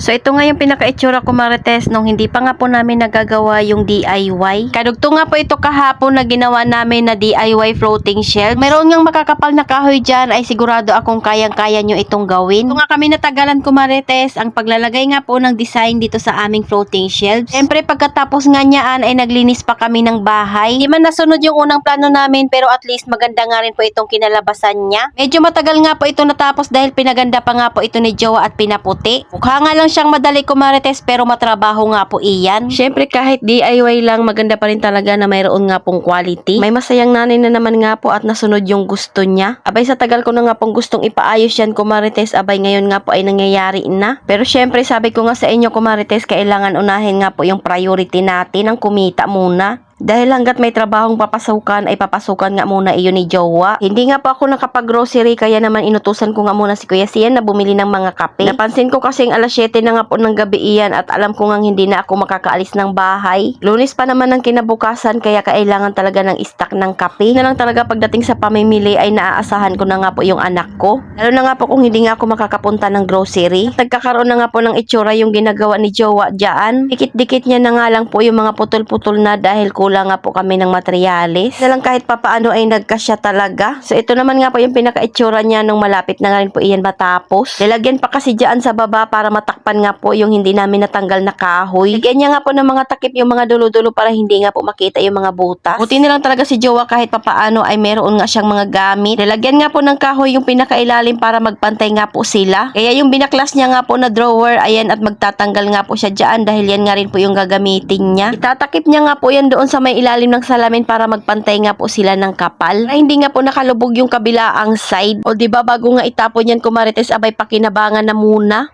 So ito nga yung pinaka-itsura ko Marites nung hindi pa nga po namin nagagawa yung DIY. Kadugto nga po ito kahapon na ginawa namin na DIY floating shelf. Mayroon ngang makakapal na kahoy dyan ay sigurado akong kayang-kaya nyo itong gawin. Ito nga kami natagalan ko Marites ang paglalagay nga po ng design dito sa aming floating shelf. Siyempre pagkatapos nga niyaan ay naglinis pa kami ng bahay. Hindi man nasunod yung unang plano namin pero at least maganda nga rin po itong kinalabasan niya. Medyo matagal nga po ito natapos dahil pinaganda pa nga po ito ni Jowa at pinaputi. Mukha nga lang siyang madali ko Marites pero matrabaho nga po iyan. Syempre kahit DIY lang maganda pa rin talaga na mayroon nga pong quality. May masayang nanay na naman nga po at nasunod yung gusto niya. Abay sa tagal ko na nga pong gustong ipaayos yan ko Marites, abay ngayon nga po ay nangyayari na. Pero syempre sabi ko nga sa inyo ko Marites, kailangan unahin nga po yung priority natin ang kumita muna. Dahil hanggat may trabahong papasukan ay papasukan nga muna iyon ni Jowa. Hindi nga po ako nakapag-grocery kaya naman inutusan ko nga muna si Kuya Sian na bumili ng mga kape. Napansin ko kasing alas 7 na nga po ng gabi iyan at alam ko nga hindi na ako makakaalis ng bahay. Lunes pa naman ng kinabukasan kaya kailangan talaga ng stock ng kape. Na lang talaga pagdating sa pamimili ay naaasahan ko na nga po yung anak ko. Lalo na nga po kung hindi nga ako makakapunta ng grocery. Nagkakaroon na nga po ng itsura yung ginagawa ni Jowa dyan. Dikit-dikit niya na nga lang po yung mga putol-putol na dahil kulang nga po kami ng materyales. Na lang kahit papaano ay nagkasya talaga. So ito naman nga po yung pinaka-itsura niya nung malapit na nga rin po iyan matapos. Nilagyan pa kasi dyan sa baba para matakpan nga po yung hindi namin natanggal na kahoy. Lagyan niya nga po ng mga takip yung mga dulo-dulo para hindi nga po makita yung mga butas. Buti na lang talaga si Jowa kahit papaano ay meron nga siyang mga gamit. Nilagyan nga po ng kahoy yung pinakailalim para magpantay nga po sila. Kaya yung binaklas niya nga po na drawer, ayan at magtatanggal nga po siya dyan dahil yan nga rin po yung gagamitin niya. Itatakip niya nga po yan doon sa may ilalim ng salamin para magpantay nga po sila ng kapal. Ay hindi nga po nakalubog yung kabilaang side. O diba bago nga itapon yan kumarites abay pakinabangan na muna.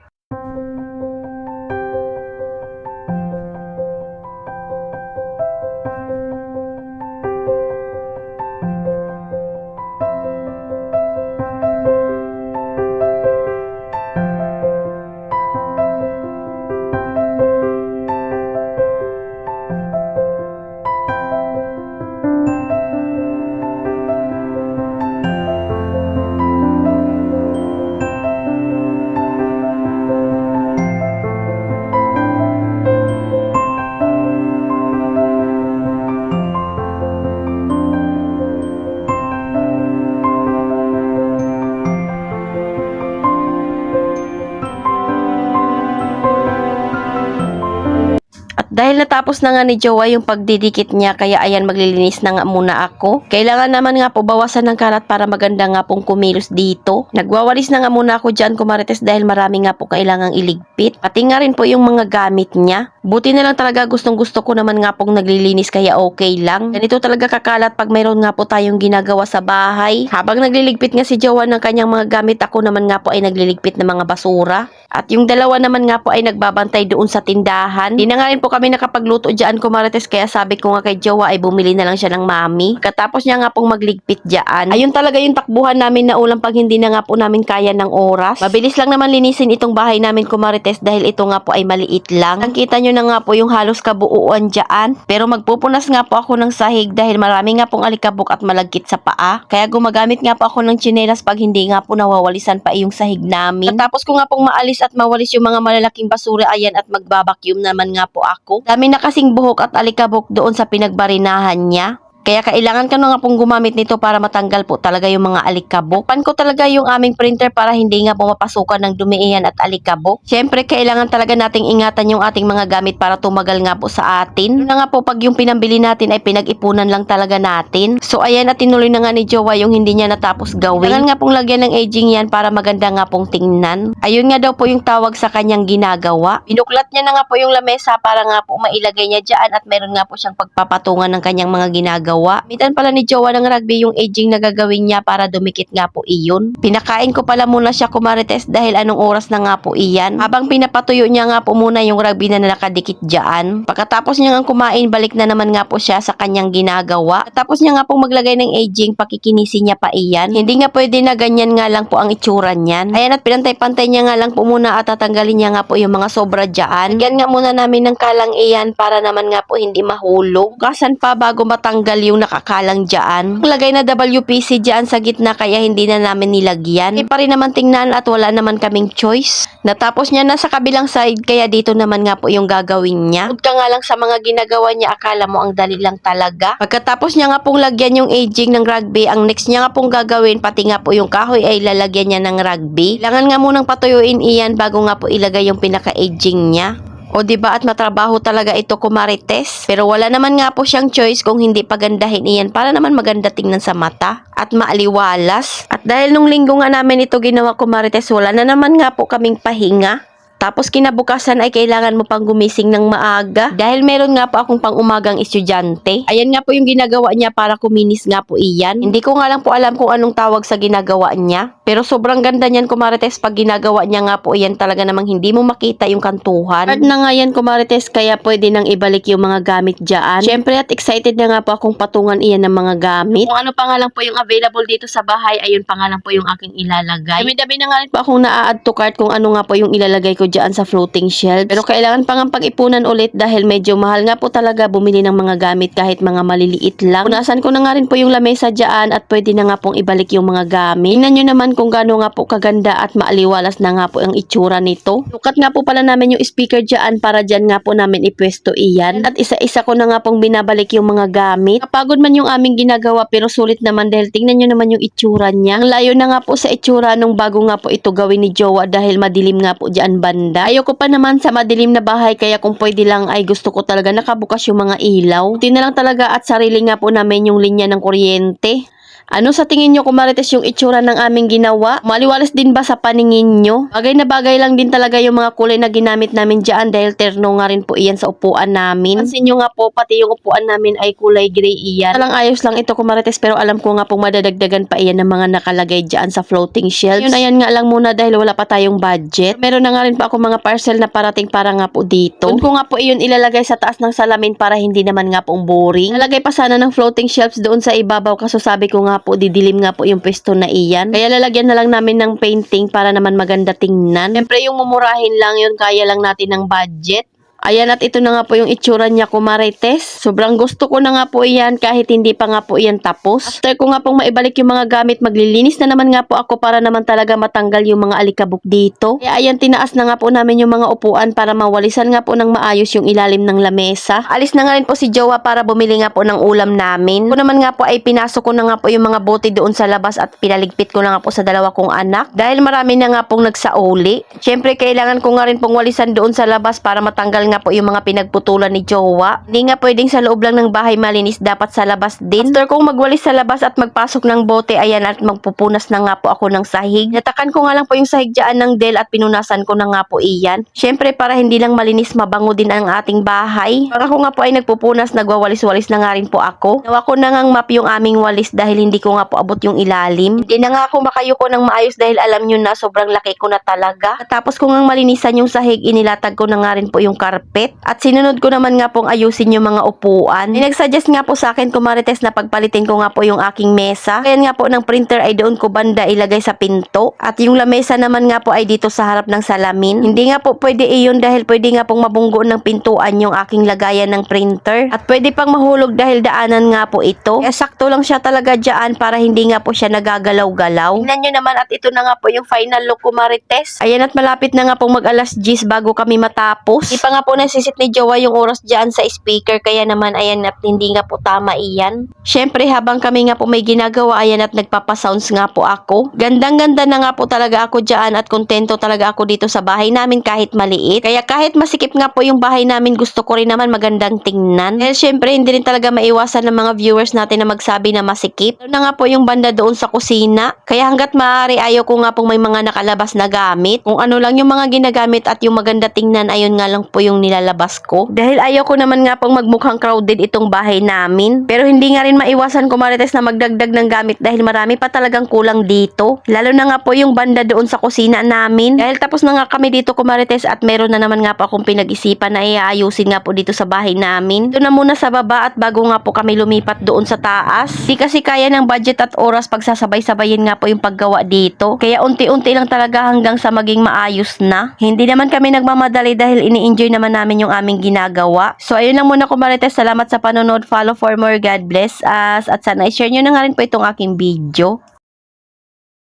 Dahil natapos na nga ni Jowa yung pagdidikit niya, kaya ayan maglilinis na nga muna ako. Kailangan naman nga po bawasan ng karat para maganda nga pong kumilos dito. Nagwawalis na nga muna ako dyan kumarites dahil marami nga po kailangang iligpit. Pati nga rin po yung mga gamit niya. Buti na lang talaga gustong gusto ko naman nga pong naglilinis kaya okay lang. Ganito talaga kakalat pag mayroon nga po tayong ginagawa sa bahay. Habang nagliligpit nga si Jowa ng kanyang mga gamit, ako naman nga po ay nagliligpit ng mga basura. At yung dalawa naman nga po ay nagbabantay doon sa tindahan. Di na nga rin po kami nakapagluto dyan kumarites kaya sabi ko nga kay Jowa ay bumili na lang siya ng mami. Katapos niya nga pong magligpit dyan. Ayun talaga yung takbuhan namin na ulam pag hindi na nga po namin kaya ng oras. Mabilis lang naman linisin itong bahay namin kumarites dahil ito nga po ay maliit lang. Nakita nyo na nga po yung halos kabuuan dyan. Pero magpupunas nga po ako ng sahig dahil marami nga pong alikabok at malagkit sa paa. Kaya gumagamit nga po ako ng tsinelas pag hindi nga po nawawalisan pa yung sahig namin. Katapos ko nga pong maalis at mawalis yung mga malalaking basura ayan at magbabacuum naman nga po ako. Dami na kasing buhok at alikabok doon sa pinagbarinahan niya. Kaya kailangan ko na nga pong gumamit nito para matanggal po talaga yung mga alikabok. Pan ko talaga yung aming printer para hindi nga po mapasukan ng dumiihan at alikabok. Siyempre, kailangan talaga nating ingatan yung ating mga gamit para tumagal nga po sa atin. Yun na nga po pag yung pinambili natin ay pinag-ipunan lang talaga natin. So ayan at tinuloy na nga ni Jowa yung hindi niya natapos gawin. Kailangan nga pong lagyan ng aging yan para maganda nga pong tingnan. Ayun nga daw po yung tawag sa kanyang ginagawa. Binuklat niya na nga po yung lamesa para nga po mailagay niya dyan at meron nga po siyang pagpapatungan ng kanyang mga ginagawa. Mitan pala ni Jowa ng rugby yung aging na gagawin niya para dumikit nga po iyon. Pinakain ko pala muna siya kumarites dahil anong oras na nga po iyan. Habang pinapatuyo niya nga po muna yung rugby na nakadikit dyan. Pagkatapos niya nga kumain, balik na naman nga po siya sa kanyang ginagawa. Tapos niya nga po maglagay ng aging, pakikinisin niya pa iyan. Hindi nga pwede na ganyan nga lang po ang itsura niyan. Ayan at pinantay-pantay niya nga lang po muna at tatanggalin niya nga po yung mga sobra dyan. Lagyan nga muna namin ng kalang iyan para naman nga po hindi mahulog. Kasan pa bago matanggal yung nakakalang dyan. Lagay na WPC dyan sa gitna kaya hindi na namin nilagyan. Hindi pa rin naman tingnan at wala naman kaming choice. Natapos niya na sa kabilang side kaya dito naman nga po yung gagawin niya. Huwag ka nga lang sa mga ginagawa niya, akala mo ang dali lang talaga. Pagkatapos niya nga pong lagyan yung aging ng rugby, ang next niya nga pong gagawin, pati nga po yung kahoy ay lalagyan niya ng rugby. Kailangan nga munang patuyuin iyan bago nga po ilagay yung pinaka-aging niya. O diba at matrabaho talaga ito kumarites. Pero wala naman nga po siyang choice kung hindi pagandahin iyan para naman maganda tingnan sa mata at maaliwalas. At dahil nung linggo nga namin ito ginawa kumarites, wala na naman nga po kaming pahinga. Tapos kinabukasan ay kailangan mo pang gumising ng maaga dahil meron nga po akong pang-umagang estudyante. Ayan nga po yung ginagawa niya para kuminis nga po iyan. Hindi ko nga lang po alam kung anong tawag sa ginagawa niya. Pero sobrang ganda niyan kumarites pag ginagawa niya nga po iyan, talaga namang hindi mo makita yung kantuhan. Hard na nga yan kumarites kaya pwede nang ibalik yung mga gamit dyan. Syempre at excited na nga po akong patungan iyan ng mga gamit. Kung ano pa nga lang po yung available dito sa bahay, ayun pa nga lang po yung aking ilalagay. Dami-dami na nga rin po akong na-add to cart kung ano nga po yung ilalagay ko dyan sa floating shelf. Pero kailangan pa nga pag-ipunan ulit dahil medyo mahal nga po talaga bumili ng mga gamit kahit mga maliliit lang. Punasan ko na nga rin po yung lamesa dyan at pwede na nga pong ibalik yung mga gamit. Tingnan nyo naman kung gaano nga po kaganda at maaliwalas na nga po ang itsura nito. Sukat nga po pala namin yung speaker dyan para dyan nga po namin ipwesto iyan. At isa-isa ko na nga pong binabalik yung mga gamit. Kapagod man yung aming ginagawa pero sulit naman dahil tingnan nyo naman yung itsura niya. Ang layo na nga po sa itsura nung bago nga po ito gawin ni Jowa dahil madilim nga po dyan banda. Ayoko pa naman sa madilim na bahay kaya kung pwede lang ay gusto ko talaga nakabukas yung mga ilaw. Buti na lang talaga at sarili nga po namin yung linya ng kuryente. Ano sa tingin nyo kumarites yung itsura ng aming ginawa? Maliwalas din ba sa paningin nyo? Bagay na bagay lang din talaga yung mga kulay na ginamit namin dyan dahil terno nga rin po iyan sa upuan namin. Pansin nyo nga po, pati yung upuan namin ay kulay gray iyan. Talang ayos lang ito kumarites pero alam ko nga pong madadagdagan pa iyan ng mga nakalagay dyan sa floating shelves. Yun ayan nga lang muna dahil wala pa tayong budget. Meron na nga rin pa ako mga parcel na parating para nga po dito. Doon ko nga po iyon ilalagay sa taas ng salamin para hindi naman nga pong boring. Nalagay pa sana ng floating shelves doon sa ibabaw kaso sabi ko nga po didilim nga po yung pwesto na iyan. Kaya lalagyan na lang namin ng painting para naman maganda tingnan. Siyempre yung mumurahin lang yun, kaya lang natin ng budget. Ayan at ito na nga po yung itsura niya kumarites. Sobrang gusto ko na nga po iyan kahit hindi pa nga po iyan tapos. After ko nga pong maibalik yung mga gamit, maglilinis na naman nga po ako para naman talaga matanggal yung mga alikabok dito. Kaya ayan, tinaas na nga po namin yung mga upuan para mawalisan nga po ng maayos yung ilalim ng lamesa. Alis na nga rin po si Jowa para bumili nga po ng ulam namin. Ko naman nga po ay pinasok ko na nga po yung mga bote doon sa labas at pinaligpit ko na nga po sa dalawa kong anak. Dahil marami na nga pong nagsauli. Siyempre kailangan ko nga rin pong walisan doon sa labas para matanggal nga po yung mga pinagputulan ni Jowa. Hindi nga pwedeng sa loob lang ng bahay malinis, dapat sa labas din. After kong magwalis sa labas at magpasok ng bote, ayan at magpupunas na nga po ako ng sahig. Natakan ko nga lang po yung sahig dyan ng Del at pinunasan ko na nga po iyan. Syempre para hindi lang malinis, mabango din ang ating bahay. Para ko nga po ay nagpupunas, nagwawalis-walis na nga rin po ako. Nawa ko na ngang map yung aming walis dahil hindi ko nga po abot yung ilalim. Hindi na nga ako makayuko ng maayos dahil alam nyo na sobrang laki ko na talaga. Tapos ko ngang malinisan yung sahig, inilatag ko na nga rin po yung carpet. At sinunod ko naman nga pong ayusin yung mga upuan. Nag-suggest nga po sa akin kumarites na pagpalitin ko nga po yung aking mesa. Kaya nga po ng printer ay doon ko banda ilagay sa pinto. At yung lamesa naman nga po ay dito sa harap ng salamin. Hindi nga po pwede iyon dahil pwede nga pong mabunggo ng pintuan yung aking lagayan ng printer. At pwede pang mahulog dahil daanan nga po ito. Kaya sakto lang siya talaga dyan para hindi nga po siya nagagalaw-galaw. Tingnan nyo naman at ito na nga po yung final look kumarites. Ayan at malapit na nga pong mag-alas 10 bago kami matapos. Di pa nga po nasisit ni Jowa yung oras dyan sa speaker kaya naman ayan at hindi nga po tama iyan. Syempre habang kami nga po may ginagawa ayan at nagpapasounds nga po ako. Gandang-ganda na nga po talaga ako dyan at kontento talaga ako dito sa bahay namin kahit maliit. Kaya kahit masikip nga po yung bahay namin gusto ko rin naman magandang tingnan. Dahil syempre hindi rin talaga maiwasan ng mga viewers natin na magsabi na masikip. Ano na nga po yung banda doon sa kusina. Kaya hanggat maaari ayaw ko nga pong may mga nakalabas na gamit. Kung ano lang yung mga ginagamit at yung maganda tingnan ayun nga lang po yung nilalabas ko. Dahil ayaw ko naman nga pong magmukhang crowded itong bahay namin. Pero hindi nga rin maiwasan kumarites na magdagdag ng gamit dahil marami pa talagang kulang dito. Lalo na nga po yung banda doon sa kusina namin. Dahil tapos na nga kami dito kumarites at meron na naman nga po akong pinag-isipan na iaayusin nga po dito sa bahay namin. Ito na muna sa baba at bago nga po kami lumipat doon sa taas. Di kasi kaya ng budget at oras pagsasabay-sabayin nga po yung paggawa dito. Kaya unti-unti lang talaga hanggang sa maging maayos na. Hindi naman kami nagmamadali dahil ini-enjoy naman naman namin yung aming ginagawa. So, ayun lang muna kumarites. Salamat sa panonood. Follow for more. God bless us. At sana i-share nyo na nga rin po itong aking video.